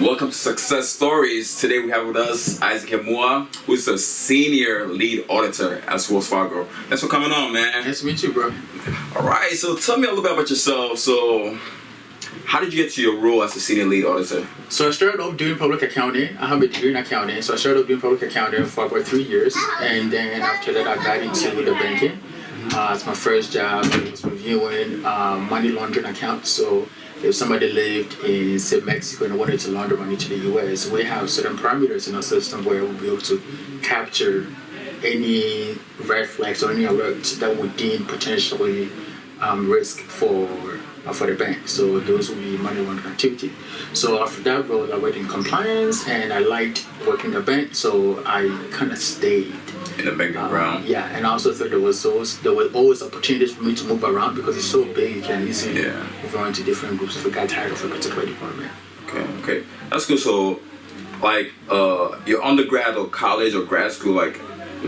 Welcome to Success Stories. Today we have with us Isaac Yamoah, who's a senior lead auditor at Wells Fargo. Thanks for coming on, man. Nice to meet you, bro. All right, so tell me a little bit about yourself. So, how did you get to your role as a senior lead auditor? So I started off doing public accounting. I have a degree in accounting. So I started off doing public accounting for about 3 years. And then after that, I got into the banking. It's my first job. I was reviewing money laundering accounts. So if somebody lived in, say, Mexico and wanted to launder money to the US, we have certain parameters in our system where we'll be able to capture any red flags or any alerts that would deem potentially risk for the bank. So those will be money laundering activity. So after that role, I worked in compliance and I liked working in the bank, so I kind of stayed in the banking realm. Yeah, and I also thought there were always opportunities for me to move around because it's so big. You can easily move around to different groups if you got tired of a particular department. Okay, that's good. So, like, your undergrad or college or grad school, like,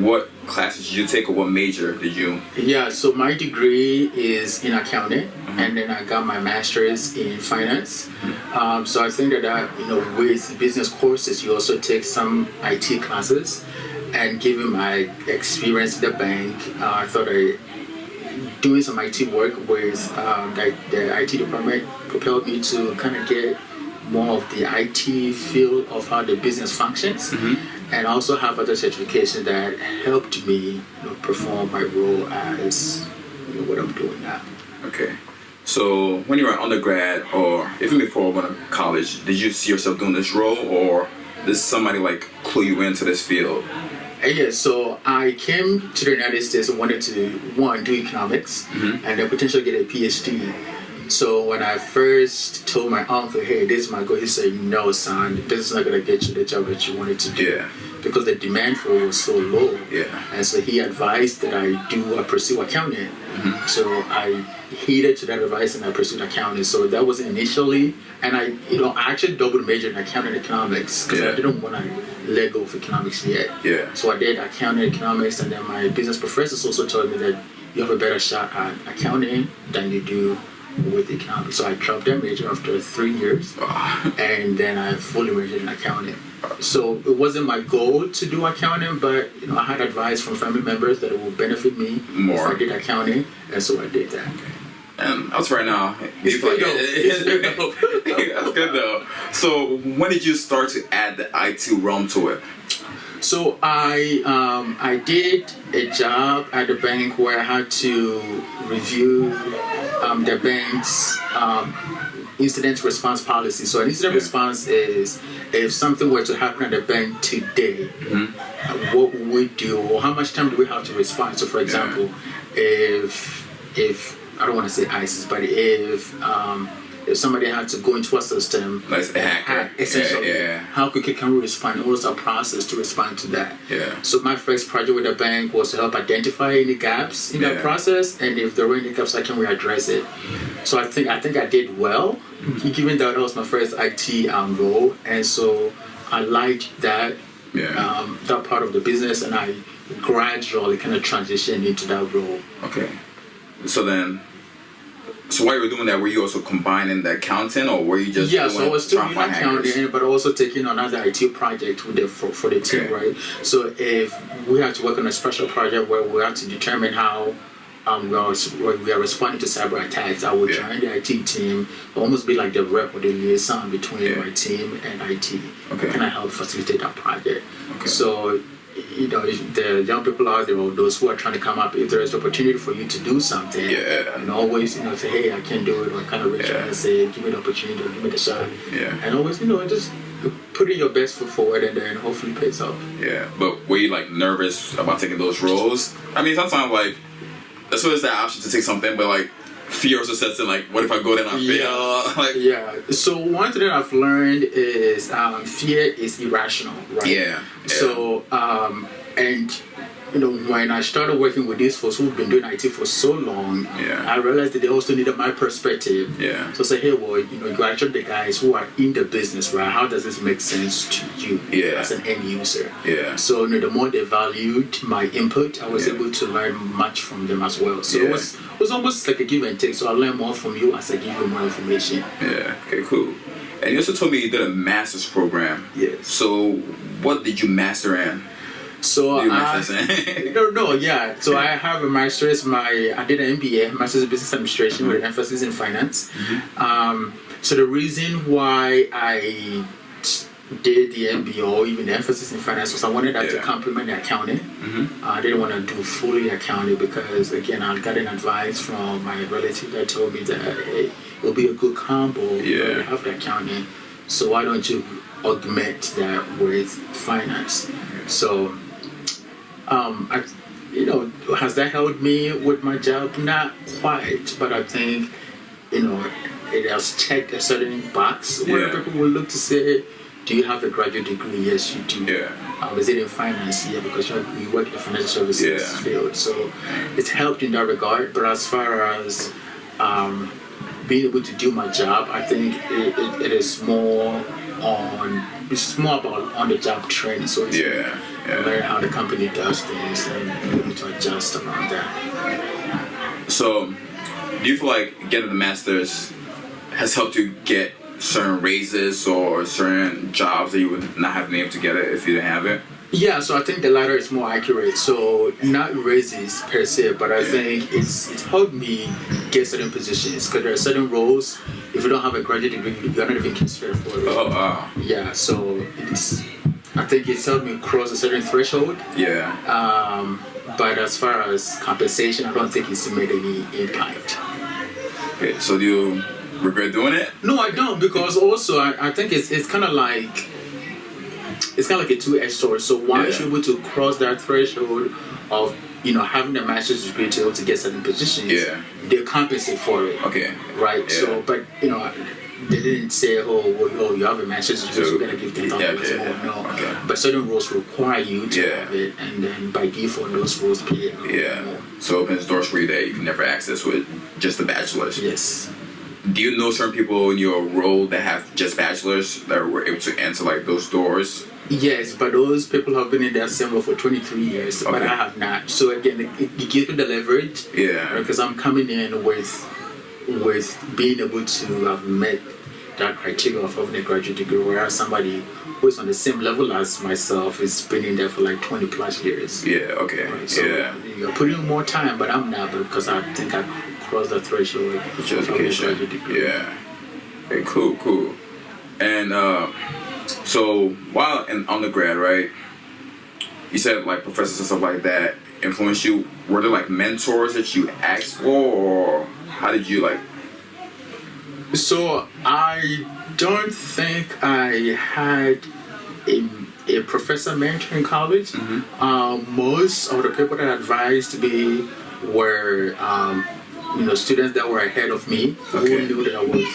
what classes did you take or what major did you? Yeah, so my degree is in accounting, and then I got my master's in finance. So I think that with business courses, you also take some IT classes. And given my experience in the bank, I thought doing some IT work with the IT department propelled me to kind of get more of the IT feel of how the business functions, and also have other certifications that helped me perform my role as what I'm doing now. Okay. So when you were an undergrad or even before going to college, did you see yourself doing this role, or did somebody like clue you into this field? Yeah, so I came to the United States and wanted to, do economics and then potentially get a PhD. So when I first told my uncle, hey, this is my goal, he said, no, son, this is not going to get you the job that you wanted to do. Yeah. Because the demand for it was so low. Yeah. And so he advised that I pursue accounting. So I heeded to that advice and I pursued accounting. So that was initially, and I actually double majored in accounting and economics because I didn't want to let go of economics yet. Yeah. So I did accounting and economics, and then my business professors also told me that you have a better shot at accounting than you do with economics. So I dropped that major after 3 years, and then I fully majored in accounting. So it wasn't my goal to do accounting, but I had advice from family members that it would benefit me more if I did accounting, and so I did that. And that's right now. That's good though. So when did you start to add the IT realm to it? So I did a job at the bank where I had to review the bank's incident response policy. So an incident response is if something were to happen at the bank today, what would we do, or how much time do we have to respond? So for example, if I don't want to say ISIS, but if somebody had to go into a system, like a hacker, essentially, how quickly can we respond? What was our process to respond to that? Yeah. So my first project with the bank was to help identify any gaps in that process, and if there were any gaps, how can we address it? So I think I did well, given that was my first IT role, and so I liked that that part of the business, and I gradually kind of transitioned into that role. Okay. So while you were doing that, were you also combining the accounting, or were you just so I was still doing accounting, but also taking another IT project for the team, right? So if we had to work on a special project where we had to determine how we are responding to cyber attacks, I would join the IT team, almost be like the rep or the liaison between my team and IT. Okay. Kind of help facilitate that project. Okay. So the young people out there, or those who are trying to come up, if there is opportunity for you to do something, and always say, hey, I can do it, or kind of reach out and say, give me the opportunity, or give me the shot, and always just put in your best foot forward, and then hopefully it pays off. Yeah, but were you like nervous about taking those roles? I mean, sometimes like that's what is that option to take something, but like fear also sets in, like, what if I go there and I fail? So one thing that I've learned is fear is irrational, right? So and when I started working with these folks who've been doing IT for so long, I realized that they also needed my perspective. So I say, hey, well, you actually the guys who are in the business, right? How does this make sense to you as an end user? So the more they valued my input, I was able to learn much from them as well. So it was almost like a give and take. So I learn more from you as I give you more information. Okay, cool. And you also told me you did a master's program. Yes. So what did you master in? So Yeah. So I have a master's. I did an MBA, Master's of Business Administration, with an emphasis in finance. So the reason why I did the MBA or even the emphasis in finance was I wanted that to complement the accounting. I didn't want to do fully accounting because, again, I got an advice from my relative that told me that hey, it'll be a good combo to have the accounting. So why don't you augment that with finance? So, has that helped me with my job? Not quite, but I think, it has checked a certain box where people will look to say, do you have a graduate degree? Yes, you do. Is it in finance? Yeah, because you work in the financial services field. So it's helped in that regard. But as far as being able to do my job, I think it is more about on-the-job training. So it's learn how the company does things and be able to adjust around that. So do you feel like getting the master's has helped you get certain raises or certain jobs that you would not have been able to get it if you didn't have it? Yeah, so I think the latter is more accurate. So not raises per se, but I think it's helped me get certain positions because there are certain roles. If you don't have a graduate degree, you're not even considered for it. Oh, wow. Yeah, so I think it's helped me cross a certain threshold. Yeah. But as far as compensation, I don't think it's made any impact. Okay, so do you regret doing it? No, I don't, because also I think it's kind of like a two-edged sword. So once you're able to cross that threshold of having a master's degree to be able to get certain positions, they compensate for it. Okay. Right. Yeah. So, but they didn't say, oh, you have a master's degree, so we're gonna give $10,000 more. No. Okay. But certain roles require you to have it, and then by default, those roles pay. More. So it opens doors for you that you can never access with just a bachelor's. Yes. Do you know certain people in your role that have just bachelors that were able to enter like those doors? Yes, but those people have been in that same role for 23 years, but I have not. So again, it gives me the leverage. Yeah. Because I'm coming in with being able to have met that criteria of having a graduate degree, whereas somebody who is on the same level as myself is been in there for like 20 plus years. Yeah. Okay. Right? So you're putting in more time, but I'm not, because I think I crossed the threshold of education. Yeah. Okay, cool. And so while in undergrad, right, you said like professors and stuff like that influenced you. Were there like mentors that you asked for, or how did you like? So I don't think I had a professor mentor in college. Most of the people that advised me were students that were ahead of me, who knew that I was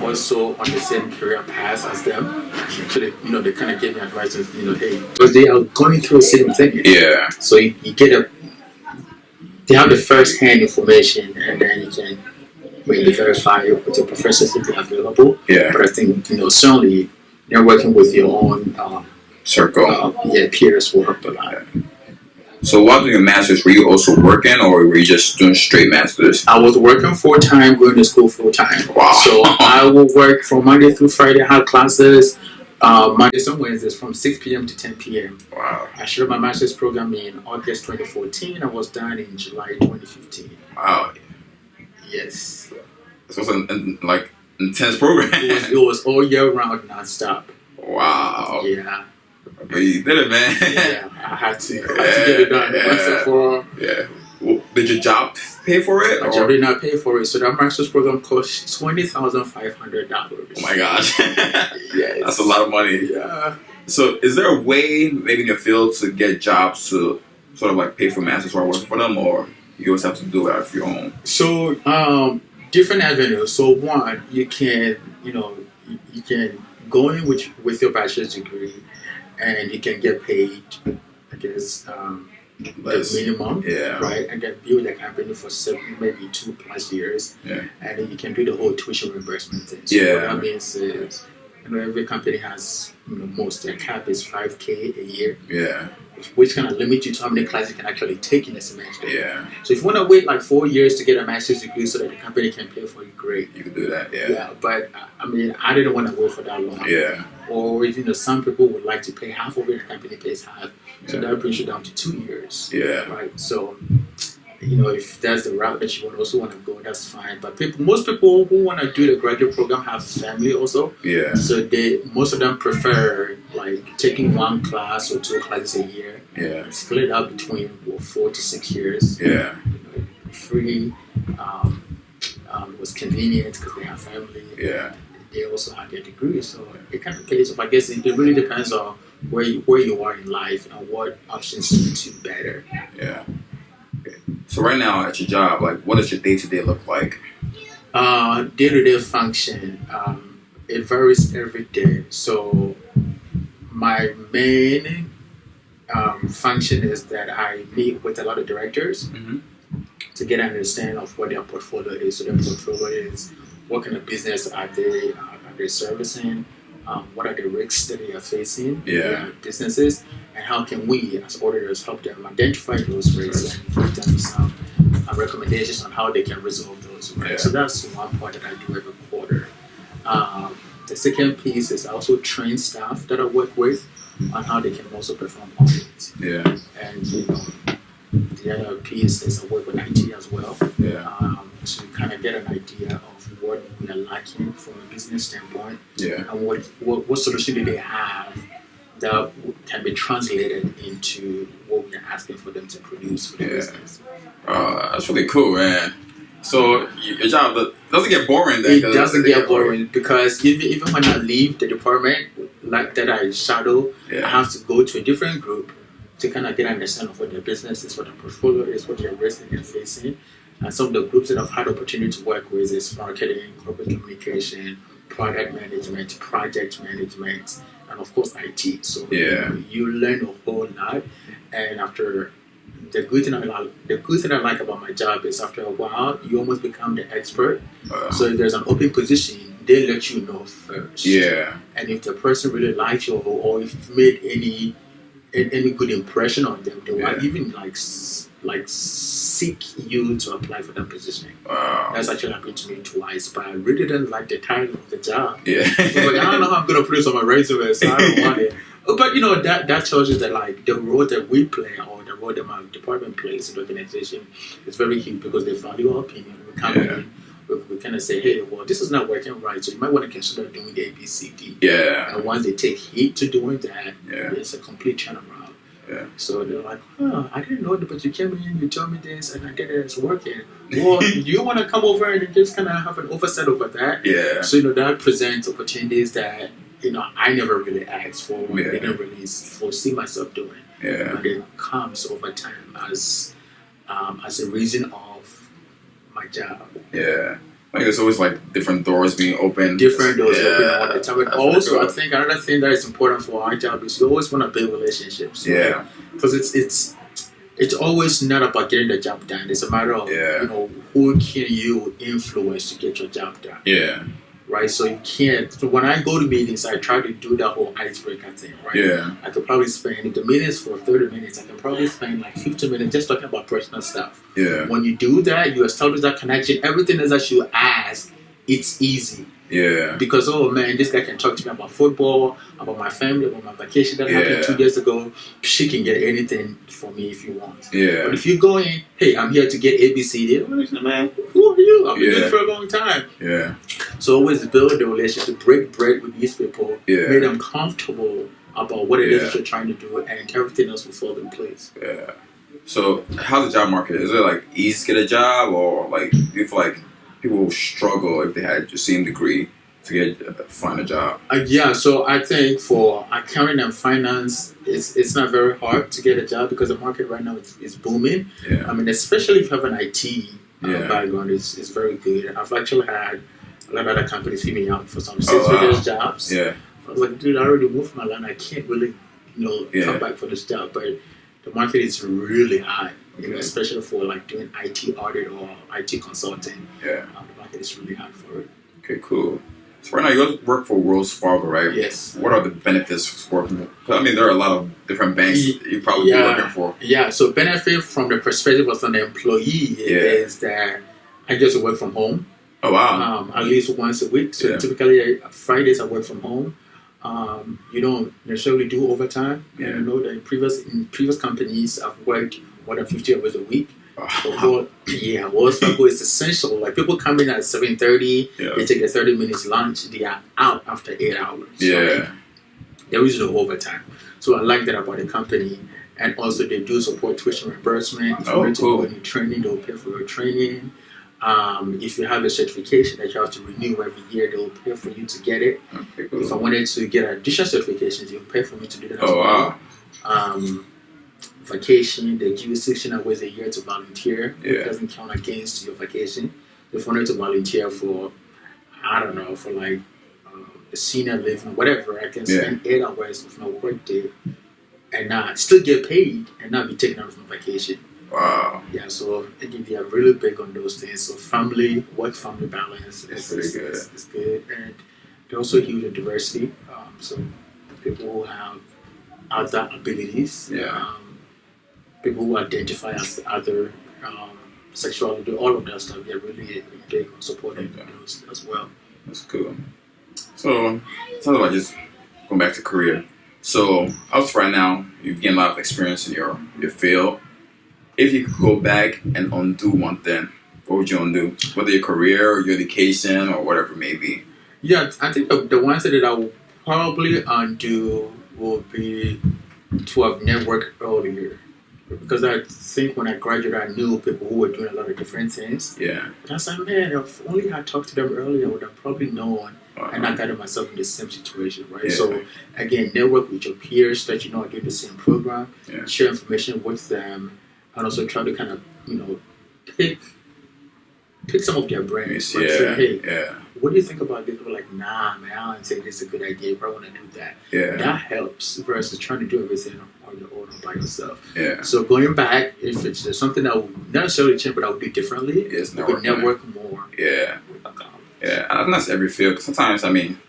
also on the same career path as them. So they kind of gave me advice of, hey, because they are going through the same thing. Yeah. So you get they have the first-hand information, and then you can maybe verify with the professors if they're available. Yeah. But I think, certainly they're working with your own circle. Peers will help a lot. So while doing your master's, were you also working, or were you just doing straight master's? I was working full-time, going to school full-time. Wow. So I would work from Monday through Friday, have classes, Mondays and Wednesdays from 6 p.m. to 10 p.m. Wow. I started my master's program in August 2014. I was done in July 2015. Wow. Yes. This was an intense program. It was all year round, non-stop. Wow. Yeah. But you did it, man. Yeah, I had to get it done once and for all. Yeah. Well, did your job pay for it? My job did not pay for it. So that master's program cost $20,500. Oh my gosh. Yes. That's a lot of money. Yeah. So is there a way, maybe in your field, to get jobs to sort of like pay for masters while working for them, or you always have to do it out of your own? So different avenues. So one, you can go in with your bachelor's degree, and you can get paid, I guess, the minimum, right? And then be with the company for maybe 2+ years, and then you can do the whole tuition reimbursement thing. So what that means is every company has, most their cap is 5K a year. Yeah. Which kind of limits you to how many classes you can actually take in a semester. Yeah. So if you want to wait like 4 years to get a master's degree so that the company can pay for you, great. You can do that. Yeah. Yeah, but I didn't want to wait for that long. Yeah. Or some people would like to pay half of it, the company pays half. So that brings you down to 2 years. Yeah. Right. So if that's the route that you also want to go, that's fine. But most people who want to do the graduate program have family also. Yeah. So most of them prefer like taking one class or 2 classes a year. Yeah. And split it up between 4 to 6 years. Yeah. Free. It was convenient because they have family. Yeah. They also have their degree, so it kind of pays off. I guess it really depends on where you are in life and what options suit you better. Yeah. Okay. So right now at your job, like, what does your day-to-day look like? Day-to-day function, it varies every day. So my main function is that I meet with a lot of directors to get an understanding of what their portfolio is. So their portfolio is what kind of business are they servicing, what are the risks that they are facing in their businesses, and how can we as auditors help them identify those risks and give them some recommendations on how they can resolve those. Right? So that's one part that I do every quarter. The second piece is I also train staff that I work with on how they can also perform audits. Yeah. And the other piece is I work with IT as well. Yeah. To kind of get an idea of what we are lacking from a business standpoint. Yeah. And what solution do they have that can be translated into what we are asking for them to produce for the business. That's really cool, man. So your job doesn't get boring then? It doesn't get boring because even when I leave the department like that I shadow, I have to go to a different group to kind of get an understanding of what their business is, what their portfolio is, what their risk they're facing. And some of the groups that I've had opportunity to work with is marketing, corporate communication, product management, project management, and of course IT. So you learn a whole lot. And after the good thing I like about my job is after a while you almost become the expert. So if there's an open position, they let you know first. Yeah. And if the person really likes you or if you made any good impression on them, they will even like seek you to apply for that position. Wow. That's actually happened to me twice, but I really didn't like the title of the job. Yeah. So like, I don't know how I'm gonna put this on my resume, so I don't want it. But that tells you that like the role that we play or the role that my department plays in the organization is very huge because they value our opinion. We come in, we kind of say, hey, well, this is not working right, so you might want to consider doing the A, B, C, D. Yeah. And once they take heed to doing that, it's a complete turnaround. Yeah. So they're like, I didn't know that, but you came in, you told me this, and I did it, it's working. Well, do you want to come over and just kind of have an oversight over that? Yeah. So, that presents opportunities that, I never really asked for, I didn't really foresee myself doing. Yeah. But it comes over time as a reason of my job. Yeah. Like there's always like different doors being opened. Different doors open all the time. But also, cool. I think another thing that is important for our job is you always want to build relationships. Yeah. Because it's always not about getting the job done. It's a matter of who can you influence to get your job done. Yeah. Right. So you can't. So when I go to meetings, I try to do that whole icebreaker thing. Right. Yeah. I could probably spend if the meetings for 30 minutes. I can probably spend like 15 minutes just talking about personal stuff. Yeah. When you do that, you establish that connection. Everything else that you ask, it's easy. Yeah. Because man, this guy can talk to me about football, about my family, about my vacation that happened 2 years ago. She can get anything from me if you want. Yeah. But if you go in, hey, I'm here to get ABCD. Man, who are you? I've been doing it for a long time. Yeah. So always build the relationship, break bread with these people, make them comfortable about what it is that you're trying to do, and everything else will fall in place. Yeah. So how's the job market? Is it like easy to get a job, or like do you feel like people struggle if they had the same degree to find a job? So I think for accounting and finance, it's not very hard to get a job because the market right now is booming. Yeah. I mean, especially if you have an IT background, it's very good. I've actually had a lot of other companies hit me out for some six-figure jobs. Yeah. I was like, dude, I already moved my line. I can't really, come back for this job. But the market is really high, especially for like doing IT audit or IT consulting. Yeah. The market is really high for it. Okay, cool. So right now you work for Wells Fargo, right? Yes. What are the benefits for working? I mean, there are a lot of different banks you probably be working for. Yeah. So benefit from the perspective of an employee is that I just work from home. Oh wow! At least once a week. So typically Fridays I work from home. You don't necessarily do overtime. Yeah. And I know that in previous companies I've worked more than 50 hours a week. Wells Fargo is essential. Like people come in at 7:30, they take a 30 minutes lunch, they are out after 8 hours. Yeah. So there is no overtime. So I like that about the company. And also they do support tuition reimbursement. If you want to go any training, they'll pay for your training. If you have a certification that you have to renew every year, they'll pay for you to get it. Okay, cool. If I wanted to get additional certifications, they'll pay for me to do that as well. Wow. Vacation, they give you 16 hours a year to volunteer. It doesn't count against your vacation. If you wanted to volunteer for, I don't know, for like a senior living, whatever, I can spend 8 hours of my work day and not still get paid and not be taken out of my vacation. Wow. Yeah, so they are really big on those things. So work-family balance is good. And they also huge in diversity. So people who have other abilities, people who identify as other sexuality, all of that stuff, they're really big on supporting those as well. That's cool. So, talk about just going back to career. So, up right now, you've gained a lot of experience in your field. If you could go back and undo one thing, what would you undo? Whether your career or your education or whatever it may be. Yeah, I think the ones that I would probably undo would be to have networked earlier. Because I think when I graduated, I knew people who were doing a lot of different things. Yeah. And I was like, man, if only I talked to them earlier, I would have probably known and not gotten myself in the same situation, right? Yeah. So, again, network with your peers that you know are doing the same program, share information with them, and also try to kind of, pick some of their brains. Right? Say, hey, what do you think about this? We're like, nah, man, I don't think this is a good idea. You probably want to do that. Yeah. That helps versus trying to do everything on your own or by yourself. Yeah. So going back, if it's something that would not necessarily change, but I would do differently, you could network more. Yeah. Yeah, I think that's every field. Cause sometimes, I mean,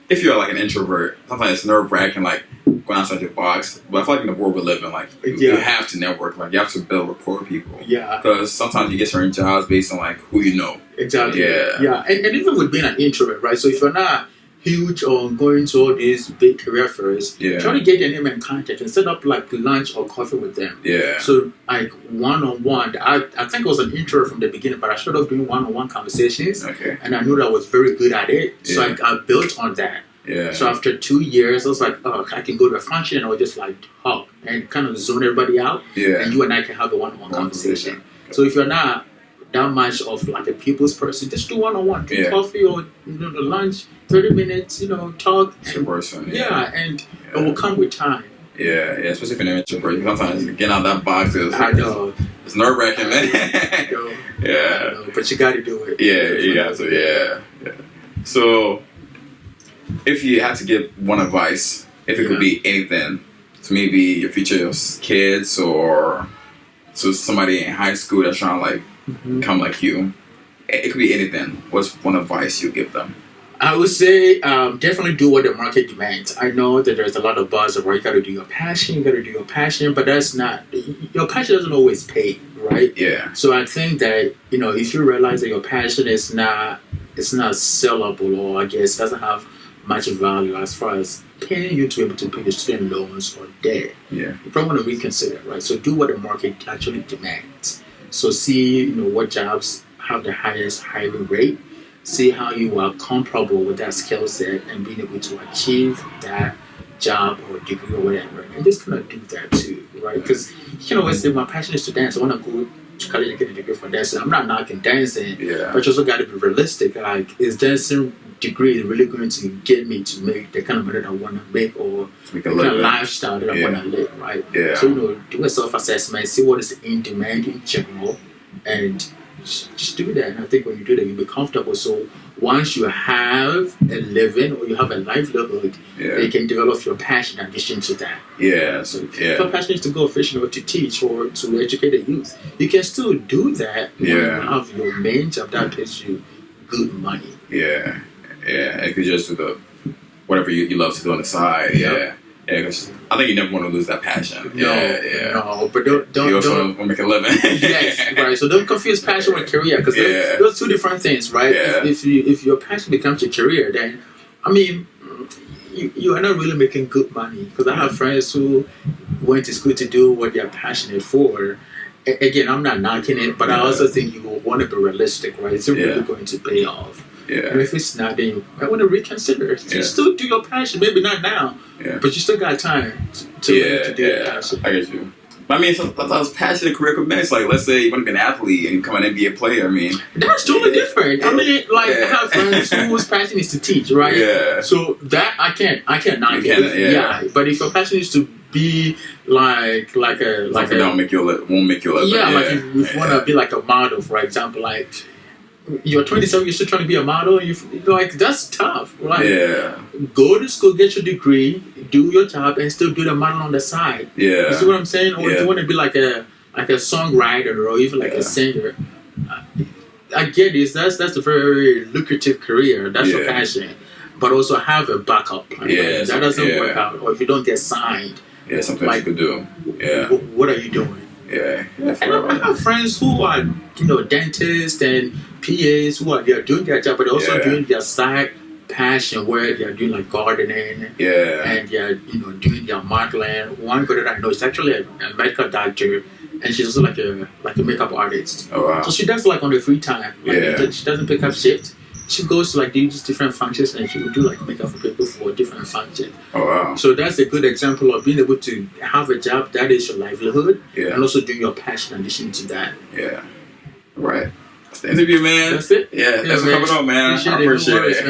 if you're like an introvert, sometimes it's nerve-wracking, like going outside your box. But I feel like in the world we live in, like you have to network, like you have to build rapport with people. Yeah. Because sometimes you get certain jobs based on like who you know. Exactly. Yeah. Yeah, and even with being an introvert, right? So if you're not huge on going to all these big career fairs, try to get their name and contact and set up like lunch or coffee with them. Yeah. So like one-on-one, I think I was an introvert from the beginning, but I started off doing one-on-one conversations. Okay. And I knew that I was very good at it. So I built on that. Yeah. So after 2 years, I was like, oh, I can go to a function and I'll just like talk and kind of zone everybody out. Yeah. And you and I can have a one-on-one conversation. Okay. So if you're not that much of like a people's person, just do one-on-one, drink coffee or the lunch, 30 minutes, talk. And, person, and it will come with time. Yeah, especially if you're an introvert. Sometimes you get out of that box. I know. It's nerve-wracking, man. I know, but you got to do it. Yeah, you got to. Yeah. So, if you had to give one advice, if it could be anything, to maybe your future kids or to somebody in high school that's trying to like become like you, it could be anything. What's one advice you give them? I would say definitely do what the market demands. I know that there's a lot of buzz where you got to do your passion, but that's not, your passion doesn't always pay, right? Yeah. So I think that, if you realize that your passion is not sellable, or I guess doesn't have much value as far as paying you to be able to pay the student loans or debt, you probably want to reconsider, right? So do what the market actually demands. So see, what jobs have the highest hiring rate. See how you are comparable with that skill set and being able to achieve that job or degree or whatever. And just kind of do that too, right? Because you can always say, my passion is to dance. I want to go to college and get a degree for dancing. I'm not knocking dancing, but you also got to be realistic. Like, is dancing degree really going to get me to make the kind of money that I want to make or the kind of lifestyle that I want to live, right? Yeah. So, do a self-assessment, see what is in demand in general, and just do that. And I think when you do that, you'll be comfortable. So once you have a living or you have a livelihood, you can develop your passion in addition to that. Yeah. So if your passion is to go fishing or to teach or to educate the youth, you can still do that when you have your main job that pays you good money. Yeah. yeah. You could just do the whatever you love to do on the side. Yeah, yeah. 'Cause I think you never want to lose that passion. No, but don't You also want to make a living. yes, right. So don't confuse passion with career, because those two different things, right? Yeah. If your passion becomes your career, then I mean, you are not really making good money. Because I have friends who went to school to do what they're passionate for. Again, I'm not knocking it, but I also think you will want to be realistic, right? Is it really going to pay off? Yeah. And if it's not, then I want to reconsider. You still do your passion, maybe not now, but you still got time to do your passion. I get you. But I mean, sometimes passion and career could mix. Like, let's say you want to be an athlete and you become an NBA player. I mean, that's totally different. I mean, like I have friends whose passion is to teach, right? Yeah. So that I can't knock it. But if your passion is to be like won't make you live. Yeah, like if you want to be like a model, for example, like you're 27, you're still trying to be a model. You like that's tough. Like, go to school, get your degree, do your job, and still do the model on the side. Yeah, you see what I'm saying? Or if you want to be like a songwriter or even like a singer, I get this. That's a very lucrative career. That's your passion, but also have a backup plan. If that doesn't work out, or if you don't get signed. Yeah, something like, you could do. Yeah. What are you doing? Yeah. And I have friends who are, dentists and PAs who are doing their job, but also doing their side passion where they are doing like gardening. Yeah. And they are, doing their modeling. One girl that I know is actually a medical doctor, and she's also like a makeup artist. Oh wow. So she does like on the free time. Like, she doesn't pick up shifts. She goes to like these different functions, and she will do like makeup for people for different functions. Oh wow! So that's a good example of being able to have a job that is your livelihood, and also doing your passion in addition to that. Yeah, right. That's the interview, man. That's it. Yeah, thanks for coming on, man. I appreciate it.